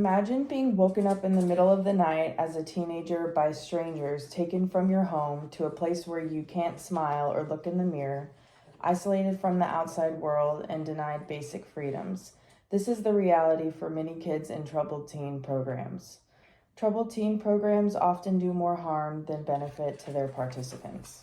Imagine being woken up in the middle of the night as a teenager by strangers, taken from your home to a place where you can't smile or look in the mirror, isolated from the outside world, and denied basic freedoms. This is the reality for many kids in troubled teen programs. Troubled teen programs often do more harm than benefit to their participants.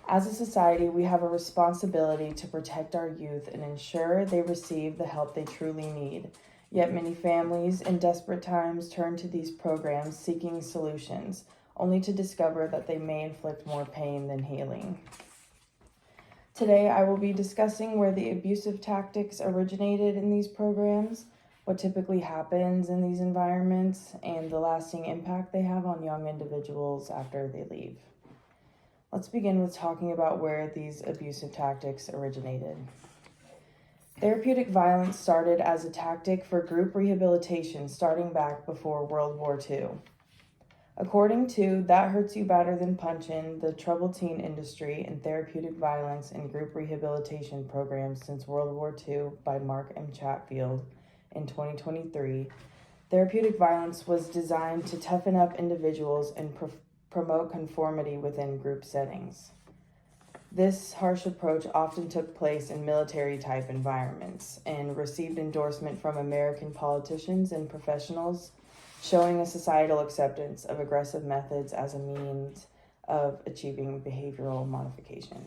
As a society, we have a responsibility to protect our youth and ensure they receive the help they truly need. Yet many families in desperate times turn to these programs seeking solutions, only to discover that they may inflict more pain than healing. Today, I will be discussing where the abusive tactics originated in these programs, what typically happens in these environments, and the lasting impact they have on young individuals after they leave. Let's begin with talking about where these abusive tactics originated. Therapeutic violence started as a tactic for group rehabilitation starting back before World War II. According to That Hurts You Better Than Punchin', the troubled teen industry and therapeutic violence in group rehabilitation programs since World War II by Mark M. Chatfield in 2023, therapeutic violence was designed to toughen up individuals and promote conformity within group settings. This harsh approach often took place in military-type environments and received endorsement from American politicians and professionals, showing a societal acceptance of aggressive methods as a means of achieving behavioral modification.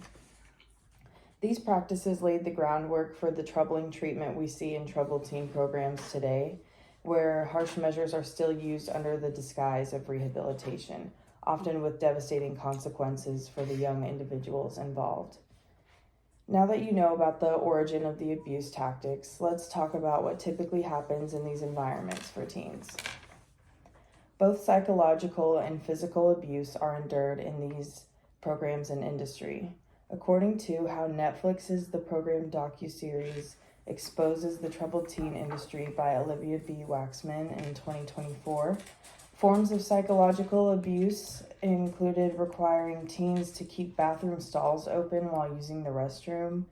These practices laid the groundwork for the troubling treatment we see in troubled teen programs today, where harsh measures are still used under the disguise of rehabilitation, often with devastating consequences for the young individuals involved. Now that you know about the origin of the abuse tactics, let's talk about what typically happens in these environments for teens. Both psychological and physical abuse are endured in these programs and industry. According to how Netflix's The Program docuseries exposes the troubled teen industry by Olivia B. Waxman in 2024, forms of psychological abuse included requiring teens to keep bathroom stalls open while using the restroom,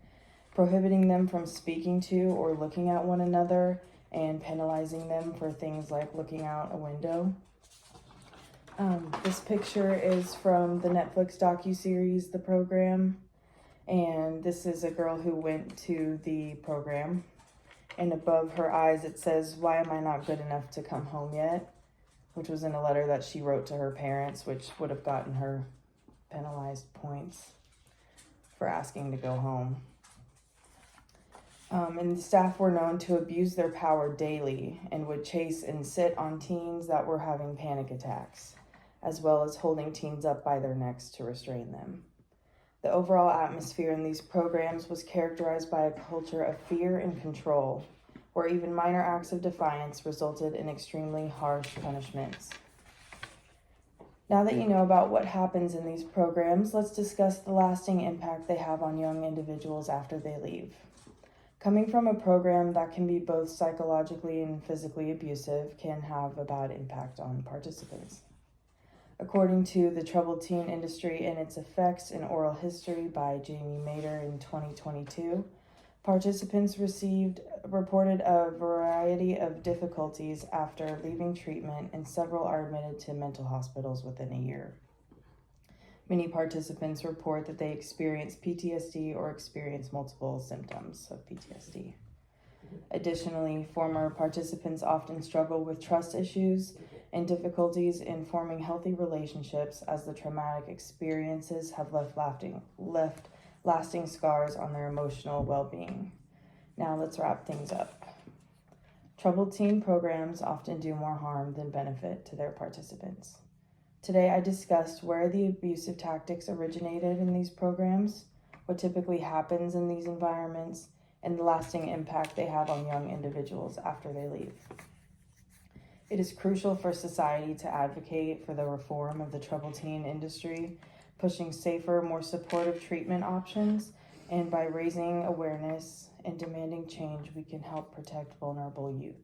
prohibiting them from speaking to or looking at one another, and penalizing them for things like looking out a window. This picture is from the Netflix docuseries The Program, and this is a girl who went to the program, and above her eyes it says, "Why am I not good enough to come home yet?" which was in a letter that she wrote to her parents, which would have gotten her penalized points for asking to go home. And the staff were known to abuse their power daily and would chase and sit on teens that were having panic attacks, as well as holding teens up by their necks to restrain them. The overall atmosphere in these programs was characterized by a culture of fear and control, where even minor acts of defiance resulted in extremely harsh punishments. Now that you know about what happens in these programs, let's discuss the lasting impact they have on young individuals after they leave. Coming from a program that can be both psychologically and physically abusive can have a bad impact on participants. According to The Troubled Teen Industry and Its Effects in Oral History by Jamie Mader in 2022, participants reported a variety of difficulties after leaving treatment, and several are admitted to mental hospitals within a year. Many participants report that they experience PTSD or experience multiple symptoms of PTSD. Additionally, former participants often struggle with trust issues and difficulties in forming healthy relationships, as the traumatic experiences have left lasting scars on their emotional well-being. Now let's wrap things up. Troubled teen programs often do more harm than benefit to their participants. Today I discussed where the abusive tactics originated in these programs, what typically happens in these environments, and the lasting impact they have on young individuals after they leave. It is crucial for society to advocate for the reform of the troubled teen industry, pushing safer, more supportive treatment options, and by raising awareness and demanding change, we can help protect vulnerable youth.